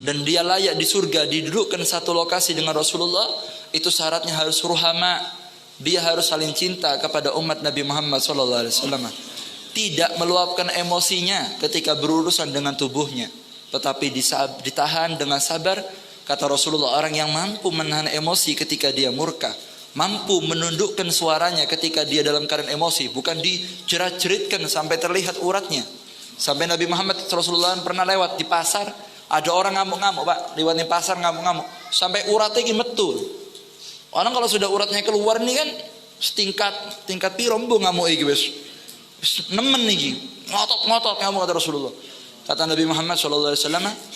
dan dia layak di surga, didudukkan satu lokasi dengan Rasulullah, itu syaratnya harus ruhama. Dia harus saling cinta kepada umat Nabi Muhammad SAW. Tidak meluapkan emosinya ketika berurusan dengan tubuhnya, tetapi ditahan dengan sabar. Kata Rasulullah, orang yang mampu menahan emosi ketika dia murka, mampu menundukkan suaranya ketika dia dalam keadaan emosi, bukan dijerat-jeritkan sampai terlihat uratnya. Sampai Nabi Muhammad Rasulullah pernah lewat di pasar, ada orang ngamuk-ngamuk, Pak, lewat di pasar ngamuk-ngamuk, sampai uratnya ini metu. Orang kalau sudah uratnya keluar nih kan tingkat pirombo ngamuk iki wis nemen iki, ngotot-ngotot ngamuk, kata Rasulullah. Kata Nabi Muhammad SAW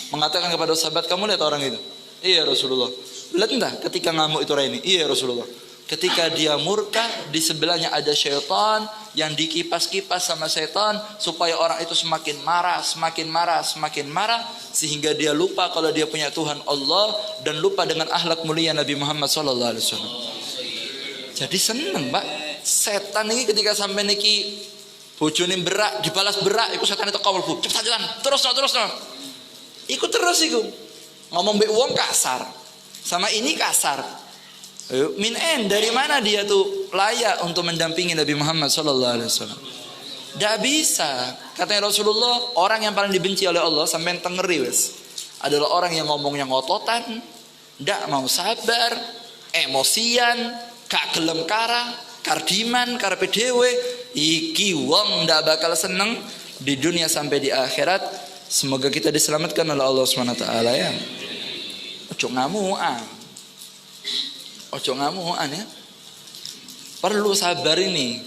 mengatakan kepada sahabat, kamu lihat orang itu? Iya Rasulullah. Lihat entah ketika ngamuk itu Raini? Iya Rasulullah. Ketika dia murka, di sebelahnya ada syaitan yang dikipas-kipas sama syaitan supaya orang itu semakin marah, semakin marah, semakin marah, sehingga dia lupa kalau dia punya Tuhan Allah dan lupa dengan akhlak mulia Nabi Muhammad SAW. Jadi seneng, Pak. Setan ini ketika sampai niki bojone berak, dibalas berak, iku setan itu kawal bu, cepat jalan, terus no. Ikut terus iku. Ngomong mbek wong kasar. Sama ini kasar. Min dari mana dia tuh layak untuk mendampingi Nabi Muhammad SAW? Tidak bisa. Katanya Rasulullah, orang yang paling dibenci oleh Allah sampai tengeri wes adalah orang yang ngomongnya ngototan, tidak mau sabar, emosian, gak gelem kardiman, karpe dewe. Iki wong tidak bakal seneng di dunia sampai di akhirat. Semoga kita diselamatkan oleh Allah SWT ya. Ojo ngamuan. Ojo ngamuan ya. Perlu sabar ini.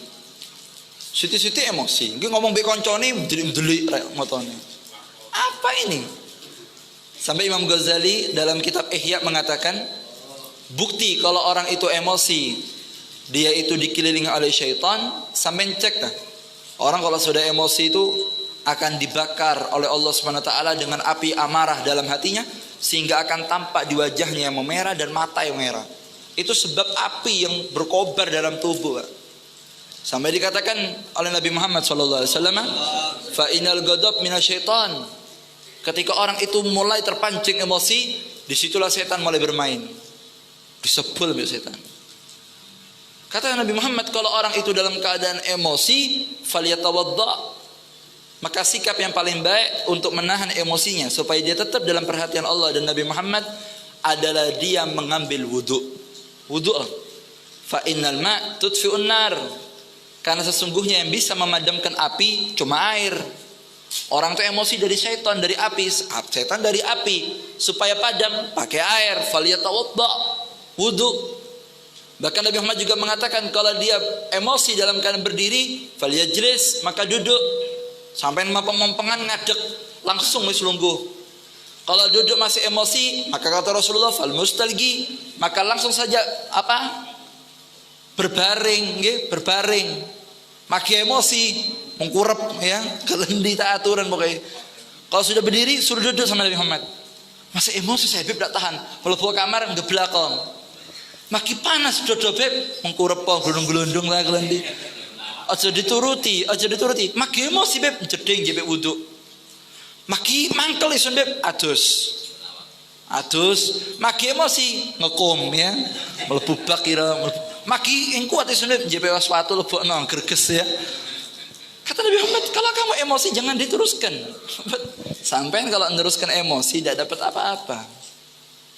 Siti-siti emosi. Nggih ngomong mbek koncone delik rek motone. Apa ini? Sampai Imam Ghazali dalam kitab Ihya mengatakan, bukti kalau orang itu emosi, dia itu dikelilingi oleh syaitan. Sampai cek dah. Orang kalau sudah emosi itu akan dibakar oleh Allah SWT dengan api amarah dalam hatinya, sehingga akan tampak di wajahnya yang memerah dan mata yang merah. Itu sebab api yang berkobar dalam tubuh. Sampai dikatakan oleh Nabi Muhammad SAW, fa inal ghadab minasyaitan. Ketika orang itu mulai terpancing emosi, disitulah setan mulai bermain. Disebul oleh setan. Kata Nabi Muhammad, kalau orang itu dalam keadaan emosi, falyatawadda, maka sikap yang paling baik untuk menahan emosinya supaya dia tetap dalam perhatian Allah dan Nabi Muhammad adalah dia mengambil wudu. Wudu. Fa innal ma' tudfi'un nar. Karena sesungguhnya yang bisa memadamkan api cuma air. Orang itu emosi dari syaitan, dari api. Syaitan dari api. Supaya padam pakai air. Falyatawadda. Wudu. Bahkan Nabi Muhammad juga mengatakan kalau dia emosi dalam keadaan berdiri, falyajlis, maka duduk. Sampai mempengan ngadek, langsung wis lungguh. Kalau duduk masih emosi, maka kata Rasulullah, fal mustalgi, maka langsung saja apa? Berbaring, nggih, berbaring. Maki emosi, mengkurep ya, kelendi tak aturan pokoknya. Kalau sudah berdiri, suruh duduk sama Nabi Muhammad. Masih emosi saya beb tak tahan. Kalau bawa kamar ngeblakong. Maki panas dodo beb, mengkurep gelundung-gelundung lah kelendi. Aja dituruti. Maki emosi beb, jeding jebek wudu. Maki mangkel isun beb, adus. Maki emosi, ngekum ya, melebu bak kira. Maki yang kuat isun beb, jebek waswatu lebok nong gerges ya. Kata Nabi Muhammad, kalau kamu emosi jangan diteruskan. Sampai kalau meneruskan emosi tidak dapat apa-apa.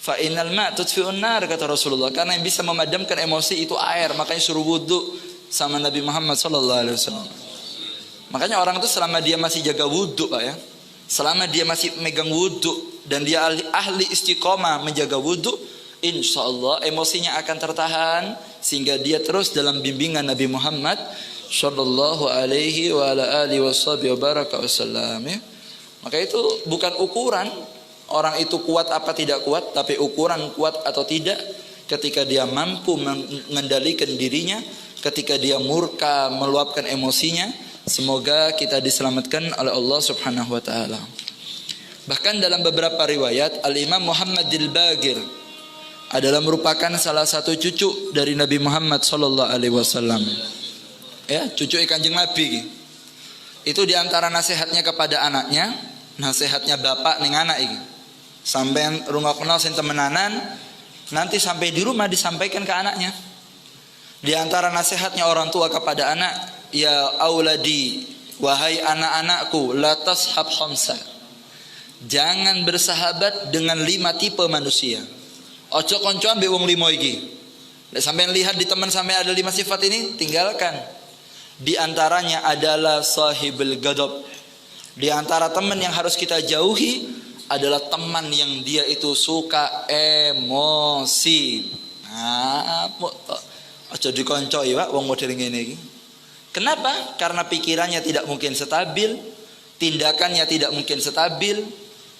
Fa innal ma' tudfi'un nar, kata Rasulullah. Karena yang bisa memadamkan emosi itu air, makanya suruh wudu sama Nabi Muhammad SAW. Makanya orang itu selama dia masih jaga wudhu, Pak ya, selama dia masih megang wudhu dan dia ahli istiqomah menjaga wudhu, insya Allah emosinya akan tertahan sehingga dia terus dalam bimbingan Nabi Muhammad Sallallahu alaihi wa ala alihi wasallam ya. Maka itu bukan ukuran orang itu kuat apa tidak kuat, tapi ukuran kuat atau tidak ketika dia mampu mengendalikan dirinya, ketika dia murka meluapkan emosinya. Semoga kita diselamatkan oleh Allah Subhanahu wa taala. Bahkan dalam beberapa riwayat, Al-Imam Muhammad Al-Baqir adalah merupakan salah satu cucu dari Nabi Muhammad sallallahu alaihi wasallam. Ya, cucu Kanjeng Nabi. Itu diantara nasihatnya kepada anaknya, nasihatnya bapak ning anak iki. Sampai rumah kenal sing temenanan, nanti sampai di rumah disampaikan ke anaknya. Di antara nasihatnya orang tua kepada anak, ya auladi, wahai anak-anakku, la tashab khamsa. Jangan bersahabat dengan 5 tipe manusia. Ojo koncoan be wong 5 iki. Lek sampean lihat di teman sampai ada 5 sifat ini, tinggalkan. Di antaranya adalah sahibul ghadab. Di antara teman yang harus kita jauhi adalah teman yang dia itu suka emosi. Nah, aja dikoncoi Pak wong model ngene iki. Kenapa? Karena pikirannya tidak mungkin stabil, tindakannya tidak mungkin stabil,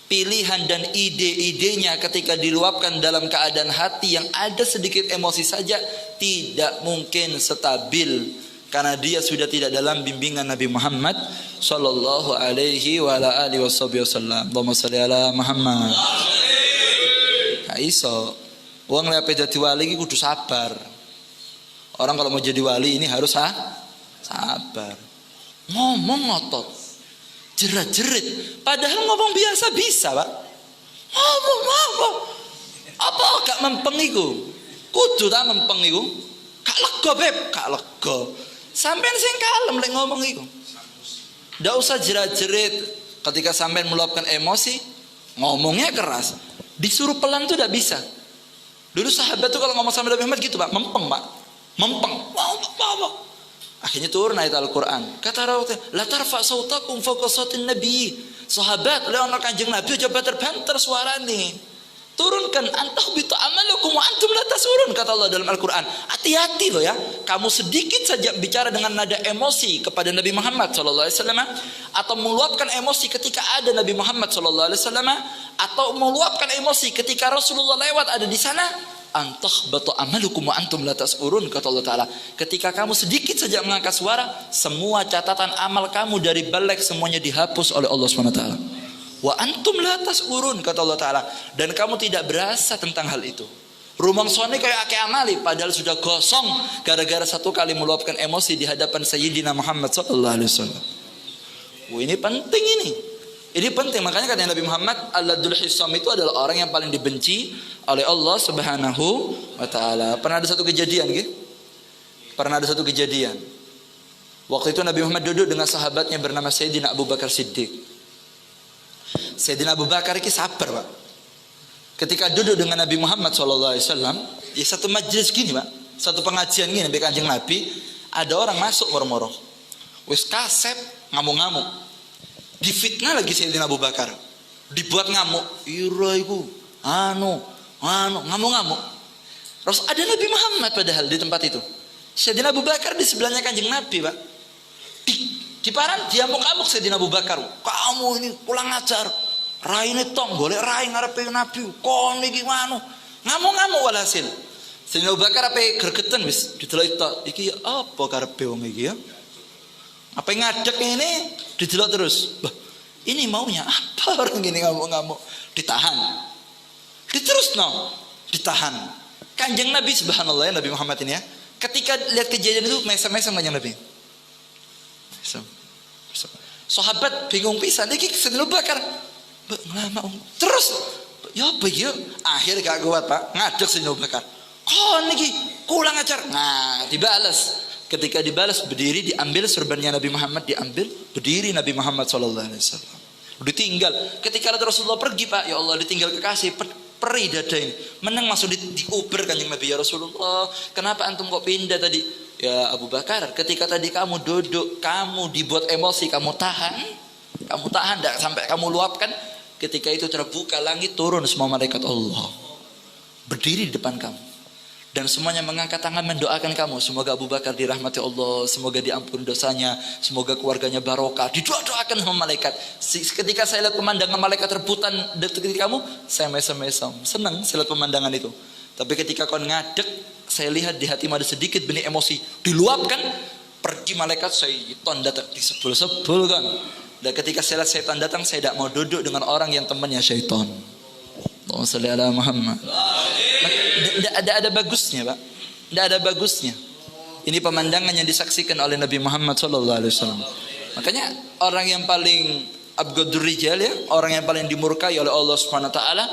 pilihan dan ide-idenya ketika diluapkan dalam keadaan hati yang ada sedikit emosi saja tidak mungkin stabil. Karena dia sudah tidak dalam bimbingan Nabi Muhammad sallallahu alaihi wa ala alihi wasallam. Allahumma shalli ala Muhammad. Gak iso. Wong lek dadi wali iki kudu sabar. Orang kalau mau jadi wali ini harus sabar. Ngomong ngotot. Jerat-jerit. Padahal ngomong biasa bisa, Pak. Ngomong. Apa gak mempeng iku? Kudu ta mempeng iku. Gak lega, Beb, gak lega. Sampean sing kalem lek ngomong iku. Ndak usah jerat-jerit. Ketika sampean meluapkan emosi, ngomongnya keras. Disuruh pelan tuh ndak bisa. Dulu sahabat tuh kalau ngomong sama Nabi Muhammad gitu, Pak, mempeng, Pak. Mempeng. Wow. Akhirnya turun ayat Al-Qur'an. Kata Rasul, "La tarfa sautakum fawqa sautin nabi." Sahabat, lek ana Kanjeng Nabi aja banter-banter suarane. Turunkan antahbitu amalukum wa antum la tasurun, kata Allah dalam Al-Qur'an. Hati-hati loh ya. Kamu sedikit saja bicara dengan nada emosi kepada Nabi Muhammad sallallahu alaihi wasallam atau meluapkan emosi ketika ada Nabi Muhammad sallallahu alaihi wasallam atau meluapkan emosi ketika Rasulullah lewat ada di sana, antahbatu amalukum wa antum la tasurun, kata Allah taala. Ketika kamu sedikit saja mengangkat suara, semua catatan amal kamu dari balik semuanya dihapus oleh Allah Subhanahu wa taala. Wa antum la tasurun, kata Allah taala, dan kamu tidak berasa tentang hal itu. Rumang suami kayak ake amali padahal sudah gosong gara-gara satu kali meluapkan emosi di hadapan Sayyidina Muhammad sallallahu alaihi wasallam. Ini penting ini. Ini penting, makanya kata Nabi Muhammad, Alladul Hisam itu adalah orang yang paling dibenci oleh Allah Subhanahu wa taala. Pernah ada satu kejadian gitu? Pernah ada satu kejadian. Waktu itu Nabi Muhammad duduk dengan sahabatnya bernama Sayyidina Abu Bakar Siddiq. Sayyidina Abu Bakar ini sabar, Pak. Ketika duduk dengan Nabi Muhammad SAW, di satu majlis gini, Pak, satu pengajian gini di Kanjeng Nabi, ada orang masuk moro-moro. Wis kasep, ngamuk-ngamuk. Difitnah lagi Sayyidina Abu Bakar. Dibuat ngamuk. Ira iku, ngamuk-ngamuk. Terus ada Nabi Muhammad padahal di tempat itu. Sayyidina Abu Bakar di sebelahnya Kanjeng Nabi, Pak. Di paran dia amuk-amuk Sayyidina Abu Bakar. Kamu ini pulang ajar. Raine tong golek rai ngarepe Nabi. Kon iki manu. Ngamuk-ngamuk walhasil. Sayyidina Abu Bakar ape gregeten wis didelok tok. Iki apa karepe wong iki ya? Apa ngadeg ini didelok terus. Bah, ini maunya apa orang gini ngamuk-ngamuk? Ditahan. Diterusno, ditahan. Kanjeng Nabi subhanallah ya, Nabi Muhammad ini ya. Ketika lihat kejadian itu mesem-mesem Kanjeng Nabi. Sahabat bingung pisan iki Sayyidina Abu Bakar. Lama terus ya apa ya? Akhir gak kuat, Pak. Ngadeg Sayyidina Abu Bakar. Kon iki kurang ajar. Nah, dibalas. Ketika dibalas berdiri diambil surbannya Nabi Muhammad diambil, berdiri Nabi Muhammad sallallahu alaihi wasallam. Ditinggal. Ketika Rasulullah pergi, Pak, ya Allah ditinggal kekasih perih dada ini. Meneng langsung diuber Kanjeng Nabi, ya Rasulullah, kenapa antum kok pindah tadi? Ya Abu Bakar, ketika tadi kamu duduk, kamu dibuat emosi, kamu tahan tidak sampai kamu luapkan. Ketika itu terbuka langit, turun semua malaikat Allah berdiri di depan kamu dan semuanya mengangkat tangan mendoakan kamu. Semoga Abu Bakar dirahmati Allah, semoga diampuni dosanya, semoga keluarganya barokah. Didoakan sama malaikat. Ketika saya lihat pemandangan malaikat rebutan dekat kamu, saya mesem-mesem senang saya lihat pemandangan itu. Tapi ketika kau ngadeg, saya lihat di hati ada sedikit benih emosi diluapkan, pergi malaikat, syaitan datang disebul-sebul kan. Dan ketika saya lihat syaitan datang, saya tidak mau duduk dengan orang yang temannya syaitan. Allahumma shalli ala Muhammad. Tidak ada bagusnya, Pak. Tidak ada bagusnya. Ini pemandangan yang disaksikan oleh Nabi Muhammad sallallahu alaihi wasallam. Makanya orang yang paling abgadur rijal ya, orang yang paling dimurkai oleh Allah Subhanahu wa taala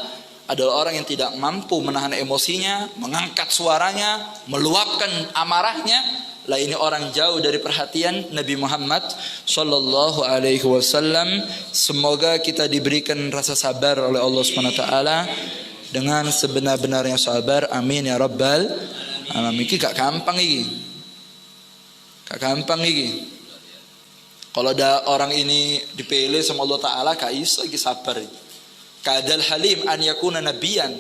adalah orang yang tidak mampu menahan emosinya, mengangkat suaranya, meluapkan amarahnya. Lah ini orang jauh dari perhatian Nabi Muhammad sallallahu alaihi wasallam. Semoga kita diberikan rasa sabar oleh Allah Subhanahu wa taala dengan sebenar-benarnya sabar. Amin ya rabbal alamin. Iki gak gampang iki. Gak gampang iki. Kalau ada orang ini dipilih sama Allah taala gak iso iki sabar iki. Kadal halim an yakuna nabiyan.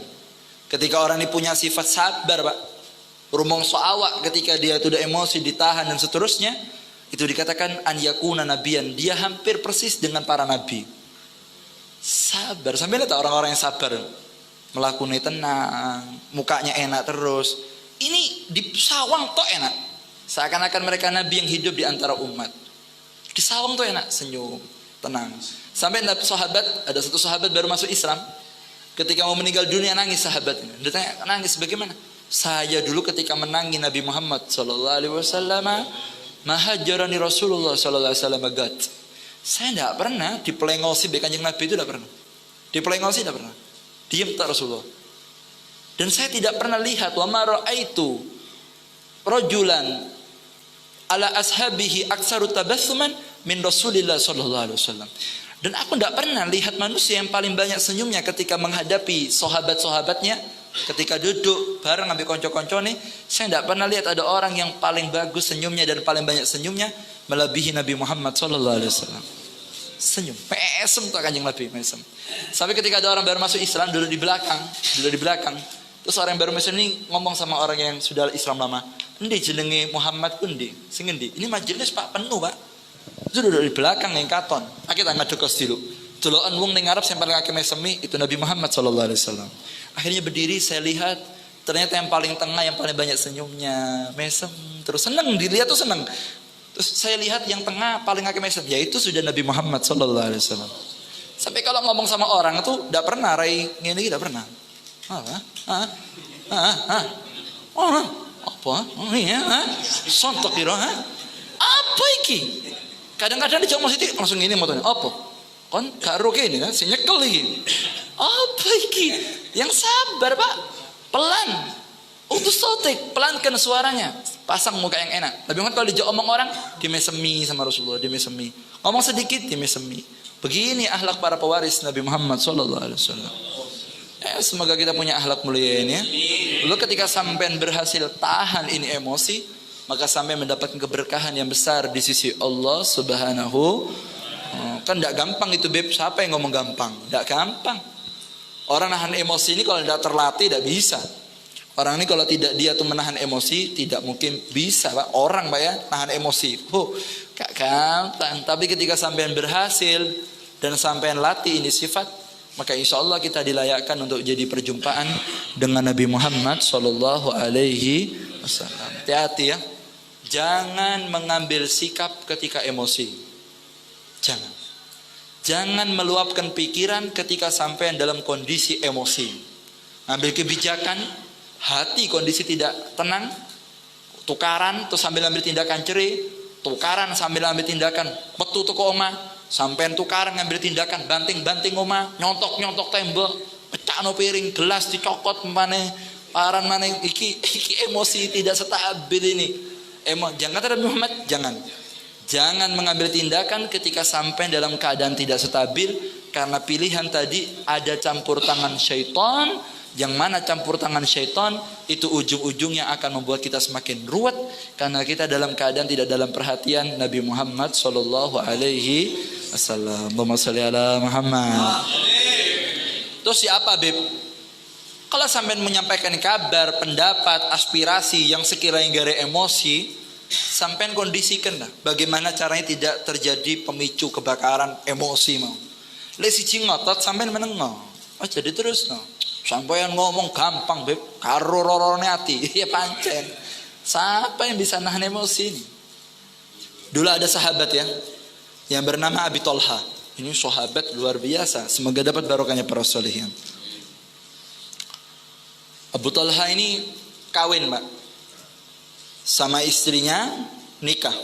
Ketika orang ini punya sifat sabar, Pak. Rumongso awak ketika dia sudah emosi ditahan dan seterusnya, itu dikatakan an yakuna nabiyan. Dia hampir persis dengan para nabi. Sabar. Sampai lihat orang-orang yang sabar. Melakukannya tenang, mukanya enak terus. Ini di sawang tok enak. Seakan-akan mereka nabi yang hidup di antara umat. Di sawang tuh enak, senyum, tenang. Sampai sahabat, ada satu sahabat baru masuk Islam, ketika mau meninggal dunia nangis sahabatnya. Dia tanya, nangis bagaimana? Saya dulu ketika menangi Nabi Muhammad sallallahu alaihi wasallam, mahajjarani Rasulullah sallallahu alaihi wasallam gat. Saya tidak pernah dipelengosi oleh Kanjeng Nabi, itu tidak pernah. Dipelengosi tidak pernah. Diam tak Rasulullah. Dan saya tidak pernah lihat wa ma raaitu rajulan ala ashabihi aktsaru tabassuman min Rasulillah sallallahu alaihi wasallam. Dan aku tidak pernah lihat manusia yang paling banyak senyumnya ketika menghadapi sahabat-sahabatnya, ketika duduk bareng ambil konco-konco nih. Saya tidak pernah lihat ada orang yang paling bagus senyumnya dan paling banyak senyumnya melebihi Nabi Muhammad sallallahu alaihi wasallam. Senyum, mesem tuh Kanjeng Nabi, mesem. Sampai ketika ada orang baru masuk Islam duduk di belakang. Terus orang yang baru masuk ini ngomong sama orang yang sudah Islam lama, "Endi jenenge Muhammad ku endi? Sing endi? Ini majelis Pak penuh, Pak." Itu duduk di belakang yang katon. Kita ngaduk kos dulu. Delokan wong ning ngarep sing paling akeh mesemi itu Nabi Muhammad sallallahu alaihi wasallam. Akhirnya berdiri saya lihat ternyata yang paling tengah yang paling banyak senyumnya, mesem terus seneng dilihat tuh seneng. Terus saya lihat yang tengah paling akeh mesem, yaitu sudah Nabi Muhammad sallallahu alaihi wasallam. Sampai kalau ngomong sama orang tuh enggak pernah rai ngene iki, enggak pernah. Apa? Oh iya, sontok kira, apa iki? Kadang-kadang dijawab Siti langsung ini motonya, apa? Kon gak ro kene kan, sing nyekel iki. Apa iki? Yang sabar, Pak. Pelan. Utus sotik, pelankan suaranya. Pasang muka yang enak. Tapi kalau dijawab omong orang, dimesemi sama Rasulullah, dimesemi. Ngomong sedikit, dimesemi. Begini akhlak para pewaris Nabi Muhammad sallallahu alaihi wasallam. Semoga kita punya akhlak mulia ini ya. Lalu ketika sampean berhasil tahan ini emosi, maka sampai mendapatkan keberkahan yang besar di sisi Allah Subhanahu. Kan tidak gampang itu, Beb. Siapa yang ngomong gampang? Tidak gampang. Orang nahan emosi ini kalau tidak terlatih tidak bisa. Orang ini kalau tidak dia tuh menahan emosi tidak mungkin bisa, Pak. Orang, Pak ya, nahan emosi. Gak gampang. Tapi ketika sampean berhasil dan sampean latih ini sifat, maka insya Allah kita dilayakkan untuk jadi perjumpaan dengan Nabi Muhammad sallallahu alaihi wasallam. Hati-hati ya. Jangan mengambil sikap ketika emosi. Jangan meluapkan pikiran ketika sampai dalam kondisi emosi. Ambil kebijakan, hati kondisi tidak tenang, tukaran terus sambil ambil tindakan cerai, tukaran sambil ambil tindakan metu toko omah, sampean tukaran ngambil tindakan banting-banting omah, nyontok-nyontok tembok, pecahno piring, gelas dicokot maneh, paran maneh, iki emosi tidak stabil ini. Jangan kata Nabi Muhammad, jangan mengambil tindakan ketika sampai dalam keadaan tidak stabil, karena pilihan tadi ada campur tangan syaitan, yang mana campur tangan syaitan itu ujung-ujungnya akan membuat kita semakin ruwet, karena kita dalam keadaan tidak dalam perhatian Nabi Muhammad sallallahu alaihi wasallam. Allahumma shalli ala Muhammad. Terus siapa, Beb? Kalau sampai menyampaikan kabar, pendapat, aspirasi yang sekiranya gara emosi, sampai kondisikan lah bagaimana caranya tidak terjadi pemicu kebakaran emosi mau. Lesi cingotot sampai menengok. Oh jadi terus no. Sampai ngomong gampang, Beb, karo rorone ati. Ya pancen. Siapa yang bisa nahan emosi ini? Dulu ada sahabat ya yang bernama Abi Tolha. Ini sahabat luar biasa. Semoga dapat barokahnya para sholihin. Abu Talha ini kawin, Mbak, sama istrinya, nikah.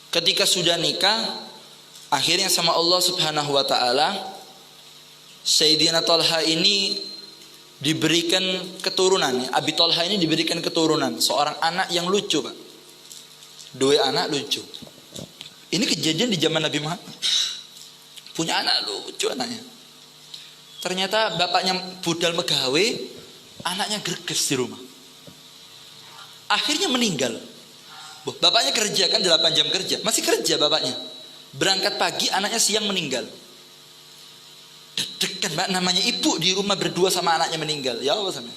Ketika sudah nikah, Akhirnya sama Allah Subhanahu wa taala Sayyidina Thalha ini diberikan keturunan. Abi Thalha ini diberikan keturunan, seorang anak yang lucu, Pak. Dua anak lucu. Ini kejadian di zaman Nabi Muhammad. Punya anak lucu anaknya. Ternyata bapaknya budal megawe, anaknya greges di rumah. Akhirnya meninggal. Bapaknya kerja kan 8 jam kerja, masih kerja bapaknya. Berangkat pagi, anaknya siang meninggal. Deg-degan, Mbak, namanya ibu di rumah berdua sama anaknya meninggal. Ya Allah sama.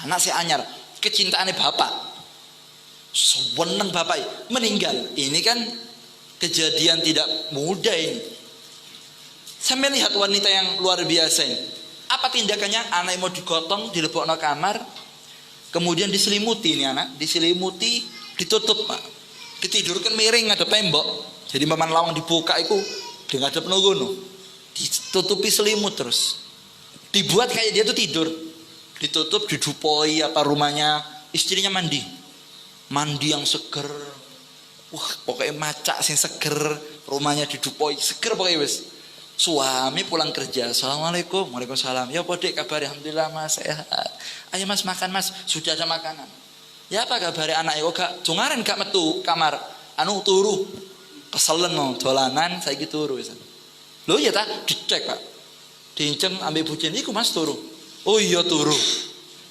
Anak si anyar, kecintaannya bapak. Sewenang bapak meninggal. Ini kan kejadian tidak mudah ini. Sampai lihat wanita yang luar biasa ini. Apa tindakannya? Anak mau digotong, dilebokno kamar, kemudian diselimuti ini anak, diselimuti, ditutup, Pak. Ditidurkan miring ngadep tembok. Jadi paman lawang dibuka itu di ngadep ngono. Ditutupi selimut terus. Dibuat kayak dia tuh tidur. Ditutup, didupoi apa rumahnya, istrinya mandi. Mandi yang seger. Wah, pokoknya macak sing seger, rumahnya didupoi, seger pokoknya wis. Suami pulang kerja, assalamualaikum, waalaikumsalam. Ya podek kabar, alhamdulillah mas sehat. Ayo mas makan mas, sudah ada makanan. Ya apa kabar anak kok gak jungaren gak metu kamar. Anu turu, keselen no, dolanan saya gitu turu. Loh ya tak dicek Pak, diinceng ambil bujen, iku mas turu. Oh iya turu.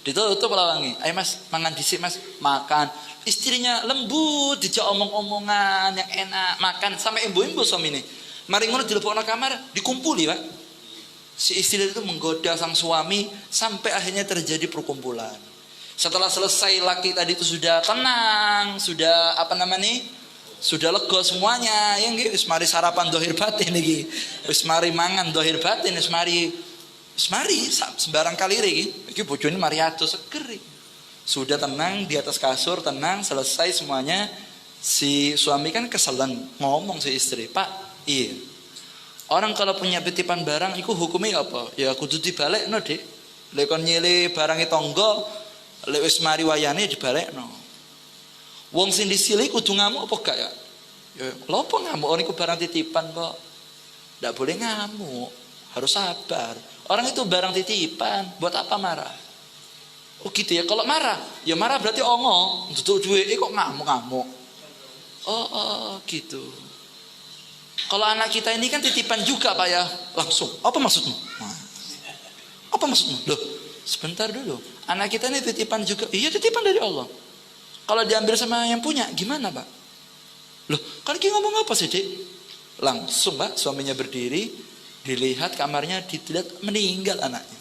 Ditutup lawangi. Ayo mas mangan disik mas, makan. Istrinya lembut, dijak omong-omongan yang enak, makan sampai embo-embo suamine. Mari ngono dilebokno kamar, dikumpuli, Pak. Si istri itu menggoda sang suami sampai akhirnya terjadi perkumpulan. Setelah selesai laki tadi itu sudah tenang, sudah apa namanya? Sudah lega semuanya. Yang wis mari sarapan dohir batin iki. Wis mari mangan dohir batin, wis mari sembarang kali iki bojone mari ado seger. Sudah tenang di atas kasur, tenang, selesai semuanya. Si suami kan keselan ngomong si istri, Pak, iya. Orang kalau punya titipan barang, itu hukumnya apa? Ya kudu dibalekno, Dik. Lek kon nyile barang tangga, lek wis mari wayane dibalekno. Wong sing disile kudu ngamuk apa gak ya? Ya lha apa ngamuk, niku barang titipan kok. Ndak boleh ngamuk, harus sabar. Orang itu barang titipan, buat apa marah? Oh gitu ya, kalau marah, ya marah berarti ongo, duduk duwe kok ngamuk-ngamuk. Oh gitu. Kalau anak kita ini kan titipan juga Pak ya, langsung. Apa maksudmu? Nah, apa maksudmu? Loh, sebentar dulu. Anak kita ini titipan juga. Iya titipan dari Allah. Kalau diambil sama yang punya, gimana Pak? Loh, kan kita ngomong apa sih Dik? Langsung Pak, suaminya berdiri, dilihat kamarnya, dilihat meninggal anaknya.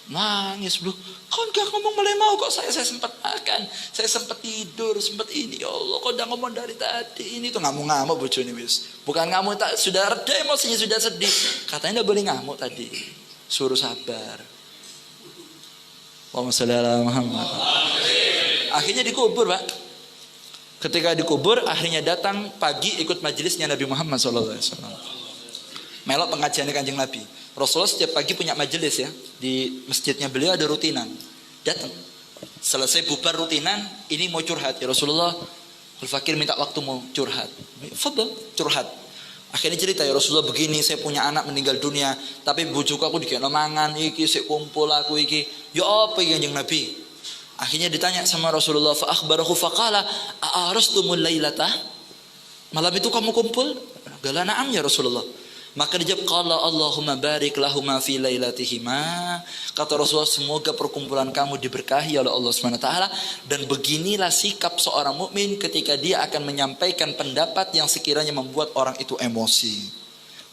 Nangis, loh, kau gak ngomong melemau kok saya sempat makan, saya sempat tidur, sempat ini, ya Allah, kau udah ngomong dari tadi ini tuh ngamuk-ngamuk bojone wis. Bukan ngamuk, tak sudah reda emosinya, sudah sedih. Katanya enggak boleh ngamuk tadi. Suruh sabar. Allahumma shalli ala Muhammad. Akhirnya dikubur, Pak. Ketika dikubur, akhirnya datang pagi ikut majelisnya Nabi Muhammad sallallahu alaihi wasallam. Melok pengajian Kanjeng Nabi. Rasulullah setiap pagi punya majelis ya. Di masjidnya beliau ada rutinan. Datang. Selesai bubar rutinan, ini mau curhat ya Rasulullah. Al-Fakir minta waktu mau curhat. Fadhal, curhat. Akhirnya cerita ya Rasulullah begini, saya punya anak meninggal dunia, tapi bojoku aku dikene mangan iki, sik kumpul aku iki. Ya apa iki Kanjeng Nabi? Akhirnya ditanya sama Rasulullah, fa akhbarahu faqala a'arastumul lailata? Malam itu kamu kumpul? Gala na'am ya Rasulullah. Maka dijawab qala Allahumma barik lahuma fi lailatihima. Kata Rasulullah, semoga perkumpulan kamu diberkahi oleh Allah Subhanahu wa taala, dan beginilah sikap seorang mukmin ketika dia akan menyampaikan pendapat yang sekiranya membuat orang itu emosi.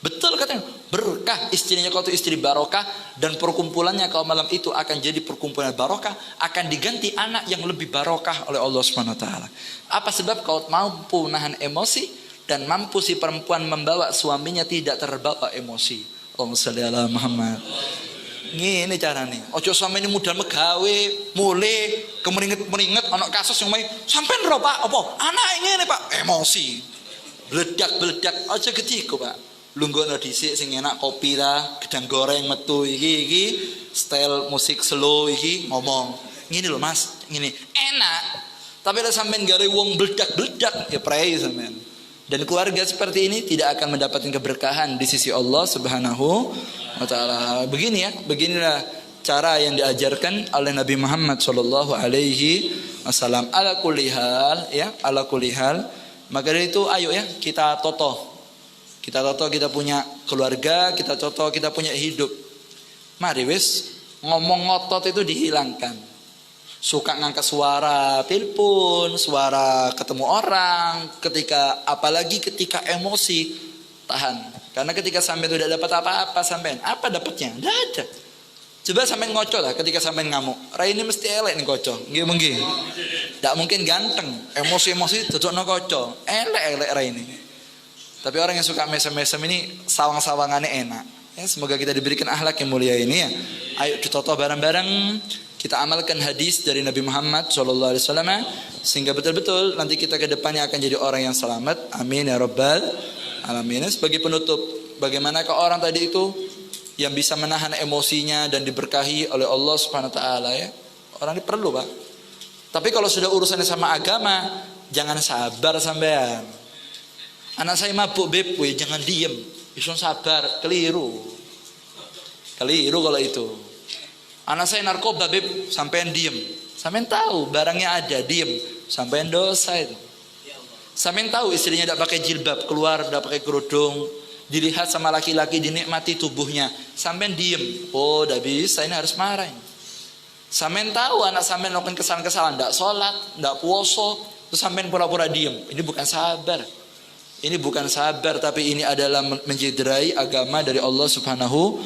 Betul katanya, berkah istrinya kau itu istri barokah, dan perkumpulannya kau malam itu akan jadi perkumpulan barokah, akan diganti anak yang lebih barokah oleh Allah Subhanahu wa taala. Apa sebab kau mampu nahan emosi dan mampu si perempuan membawa suaminya tidak terbawa emosi. Allahumma shalli ala Muhammad. Ngene carane. Ojo suami ini mudah megawe, mulai kemeringet-meringet ana kasus yang mai sampean ro Pak, apa? Anak ngene Pak, emosi. Bledak-bledak aja getiku Pak. Lungguhno dhisik sing enak kopi ta, gedang goreng metu iki style musik slow iki ngomong. Ngene lho Mas, ngene. Enak. Tapi lek sampean gawe wong bledak-bledak ya prei sampean. Dan keluarga seperti ini tidak akan mendapatkan keberkahan di sisi Allah Subhanahu wa taala. Beginilah cara yang diajarkan oleh Nabi Muhammad sallallahu alaihi wasallam. Ala kulli hal, ya, ala kulli hal. Maka dari itu ayo ya kita toto. Kita punya keluarga, kita toto, kita punya hidup. Mari wis ngomong ngotot itu dihilangkan. Suka ngangkat suara telepon, suara ketemu orang, apalagi ketika emosi, tahan. Karena ketika sampai tidak dapat apa-apa sampean, apa dapatnya? Tidak ada. Coba sampean ngocok lah ketika sampean ngamuk. Raini mesti elek nih kocok, nggih mungkin. Tidak mungkin ganteng, emosi tutupno kocok, elek Raini. Tapi orang yang suka mesem-mesem ini sawang-sawangannya enak. Ya, semoga kita diberikan akhlak yang mulia ini ya. Ayo ditoto bareng-bareng. Kita amalkan hadis dari Nabi Muhammad SAW sehingga betul-betul nanti kita ke depannya akan jadi orang yang selamat. Amin ya rabbal alamin. Sebagai penutup, bagaimana ke orang tadi itu yang bisa menahan emosinya dan diberkahi oleh Allah Subhanahu wa taala ya. Orang ini perlu, Pak. Tapi kalau sudah urusannya sama agama, jangan sabar sampean. Anak saya mabuk beb, jangan diem. Bisa sabar, keliru kalau itu. Anak saya narkoba beb, sampean diem. Sampean tahu barangnya ada, diem. Sampean dosa itu. Sampean tahu istrinya tidak pakai jilbab, keluar tidak pakai kerudung, dilihat sama laki-laki, dinikmati tubuhnya. Sampean diem. Oh, tidak bisa, ini harus marah. Sampean tahu anak sampean melakukan kesalahan-kesalahan, tidak sholat, tidak puasa, terus sampean pura-pura diem. Ini bukan sabar. Ini bukan sabar, tapi ini adalah mencederai agama dari Allah Subhanahu.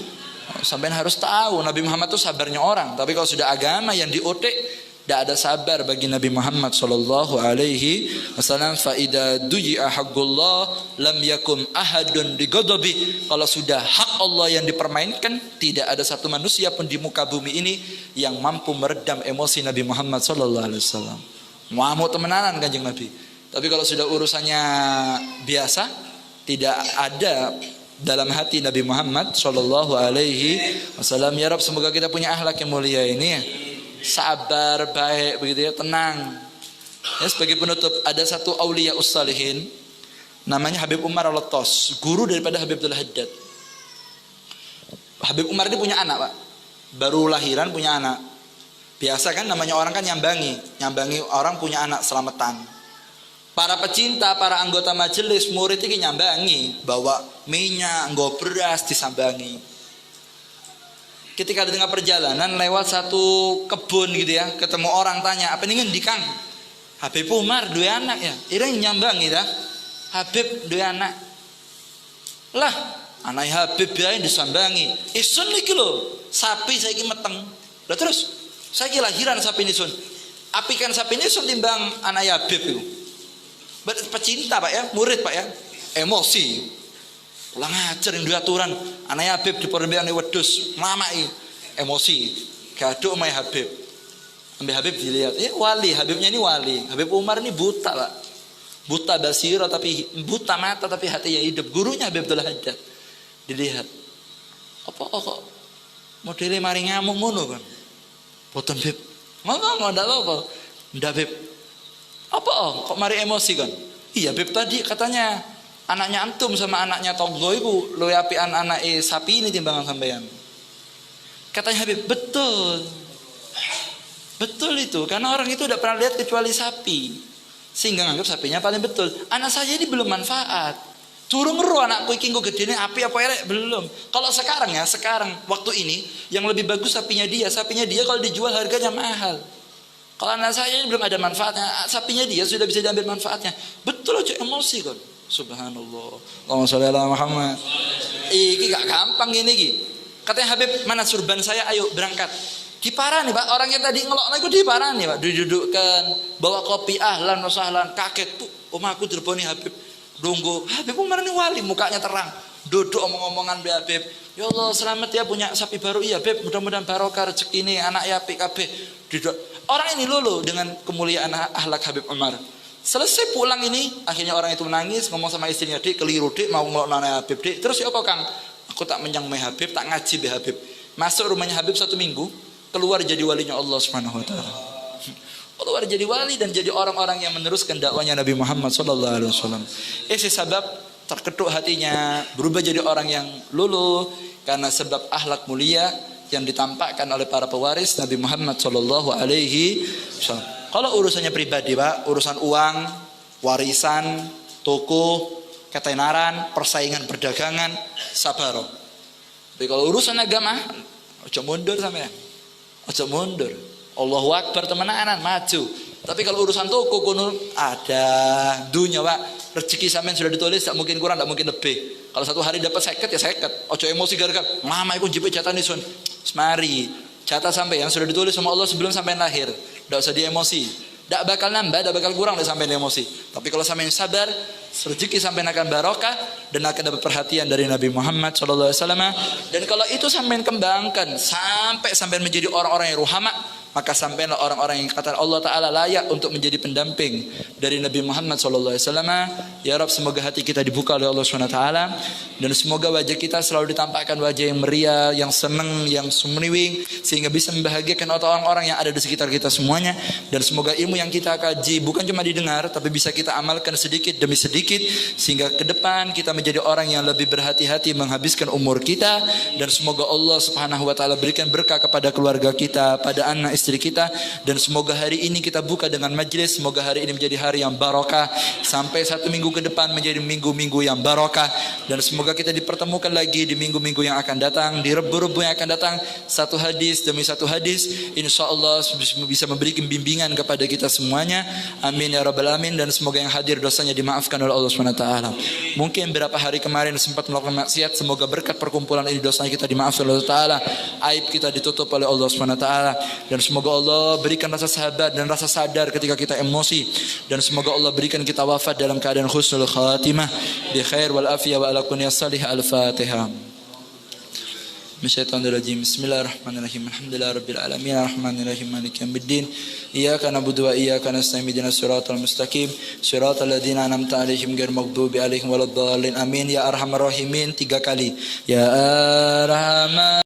Sampai harus tahu Nabi Muhammad itu sabarnya orang. Tapi kalau sudah agama yang diotek, tidak ada sabar bagi Nabi Muhammad sallallahu alaihi wasallam. Fa idza duji'a haqqullah lam yakum ahadun bighadabi. Kalau sudah hak Allah yang dipermainkan, tidak ada satu manusia pun di muka bumi ini yang mampu meredam emosi Nabi Muhammad sallallahu alaihi wasallam. Mau temenanan Kanjeng Nabi. Tapi kalau sudah urusannya biasa, tidak ada dalam hati Nabi Muhammad sallallahu alaihi wasallam. Ya Rabb, semoga kita punya akhlak yang mulia ini ya. Sabar, baik begitu ya, tenang. Ya, sebagai penutup, ada satu aulia ussalihin namanya Habib Umar Al-Attas, guru daripada Habib Abdul Haddad. Habib Umar ini punya anak, Pak. Baru lahiran punya anak. Biasa kan namanya orang kan nyambangi orang punya anak selamatan. Para pecinta, para anggota majelis, murid ini nyambangi, bawa minyak, nggo beras disambangi. Ketika di tengah perjalanan lewat satu kebun gitu ya, ketemu orang tanya, apa ini ngendi Kang? Habib Umar dua anak ya. Ireng nyambangi dah. Habib dua anak. Lah, anak Habib ya disambangi. Isun iki lho, sapi saiki meteng. Lah terus, saiki lahiran sapi nisun. Apikan sapi nisun timbang anak Habib itu. Pecinta Pak ya, murid Pak ya, emosi, ulang ngajar yang dua aturan, anaknya Habib di perempuan wedus, mamai, emosi, gaduh sama Habib, ambil Habib dilihat, ya wali, Habibnya ini wali, Habib Umar ini buta Pak, buta basira tapi buta mata tapi hatinya hidup, gurunya Habib Abdul Haddad, dilihat, apa kok modelnya mari ngamuk ngono kan, boten Bib, nggak ada apa, ndak Bib. Apa kok mari emosi kan? Iya Beb, tadi katanya anaknya antum sama anaknya Tonggo ibu lu apian anak sapi ini timbangan sampean. Katanya Habib, betul itu, karena orang itu udah pernah lihat kecuali sapi, sehingga nganggap sapinya paling betul. Anak saya ini belum manfaat, turun ngeru anakku iki nggo gedene api apa elek belum. Kalau sekarang waktu ini yang lebih bagus sapinya dia kalau dijual harganya mahal. Kalau anak saya ini belum ada manfaatnya, sapinya dia sudah bisa diambil manfaatnya. Betul aja emosi kan. Subhanallah. Allahumma sholli ala Muhammad. Iki gak gampang gini iki. Katanya Habib, mana surban saya, ayo berangkat. Diparani Pak, orang yang tadi ngelokno itu diparani Pak, didudukkan, bawa kopi, ahlan wa sahlan, kaget tuh. Omahku direboni Habib. Nunggu, Habib Umar ini wali, mukanya terang. Duduk omong-omongan be Habib. Ya Allah, selamat ya punya sapi baru. Iya Beb, mudah-mudahan barokah rezeki ini, anak ya PKB. Duduk. Orang ini lulu dengan kemuliaan akhlak Habib Umar. Selesai pulang ini, akhirnya orang itu menangis, ngomong sama istrinya, Dik, keliru Dik, mau ngelokno Habib Dik. Terus ya apa Kang? Aku tak menyangmai Habib, tak ngaji be Habib. Masuk rumahnya Habib 1 minggu, keluar jadi walinya Allah Subhanahu wa taala. keluar jadi wali dan jadi orang-orang yang meneruskan dakwanya Nabi Muhammad sallallahu alaihi wasallam. Isi sebab terketuk hatinya, berubah jadi orang yang luluh karena sebab akhlak mulia yang ditampakkan oleh para pewaris Nabi Muhammad sallallahu alaihi wasallam. Kalau urusannya pribadi, Pak, urusan uang, warisan, toko, ketenaran, persaingan perdagangan, sabar. Tapi kalau urusan agama, ojo mundur sampean. Ojo mundur. Allahu Akbar temenanan maju. Tapi kalau urusan toko kuno ada dunia, Pak. Rezeki sampean sudah ditulis, tak mungkin kurang, tak mungkin lebih. Kalau satu hari dapat 50 ya 50. Ojo emosi gara-gara mama iku jepit jatah nisun. Semari. Jatah sampai yang sudah ditulis sama Allah sebelum sampai lahir. Tidak usah diemosi. Tidak bakal nambah, tidak bakal kurang sampai emosi. Tapi kalau sampai sabar, rezeki sampai akan barokah dan akan dapat perhatian dari Nabi Muhammad SAW. Dan kalau itu sampai kembangkan sampai menjadi orang-orang yang ruhama, maka sampailah orang-orang yang kata Allah Ta'ala layak untuk menjadi pendamping dari Nabi Muhammad SAW. Ya Rabb, semoga hati kita dibuka oleh Allah SWT, dan semoga wajah kita selalu ditampakkan wajah yang meriah, yang senang, yang sumriwing, sehingga bisa membahagiakan orang-orang yang ada di sekitar kita semuanya. Dan semoga ilmu yang kita kaji bukan cuma didengar, tapi bisa kita amalkan sedikit demi sedikit, sehingga ke depan kita menjadi orang yang lebih berhati-hati menghabiskan umur kita. Dan semoga Allah Subhanahu wa Ta'ala berikan berkah kepada keluarga kita, pada anak istri kita, dan semoga hari ini kita buka dengan majlis. Semoga hari ini menjadi hari yang barokah, sampai 1 minggu ke depan menjadi minggu-minggu yang barokah, dan semoga kita dipertemukan lagi di minggu-minggu yang akan datang, di rebu-rebu yang akan datang, satu hadis demi satu hadis, insyaallah bisa memberikan bimbingan kepada kita semuanya. Amin ya rabbal alamin. Dan semoga yang hadir dosanya dimaafkan oleh Allah SWT. Mungkin beberapa hari kemarin sempat melakukan maksiat, semoga berkat perkumpulan ini dosanya kita dimaafkan oleh Allah Ta'ala, aib kita ditutup oleh Allah SWT. Dan semoga Allah berikan rasa sahabat dan rasa sadar ketika kita emosi, dan semoga Allah berikan kita wafat dalam keadaan husnul khatimah bi khair wal afiyah wa ala kulli salih. Al-Fatihah. Bismillahirrahmanirrahim. Bismillahirrahmanirrahim. Alhamdulillahirabbil alamin arrahmanirrahim maliki yaumiddin. Iyyaka na'budu wa iyyaka nasta'in ihdinas siratal mustaqim siratal ladzina an'amta 'alaihim ghairil maghdubi 'alaihim waladdallin. Amin ya arhamar rahimin 3 kali. Ya arhamar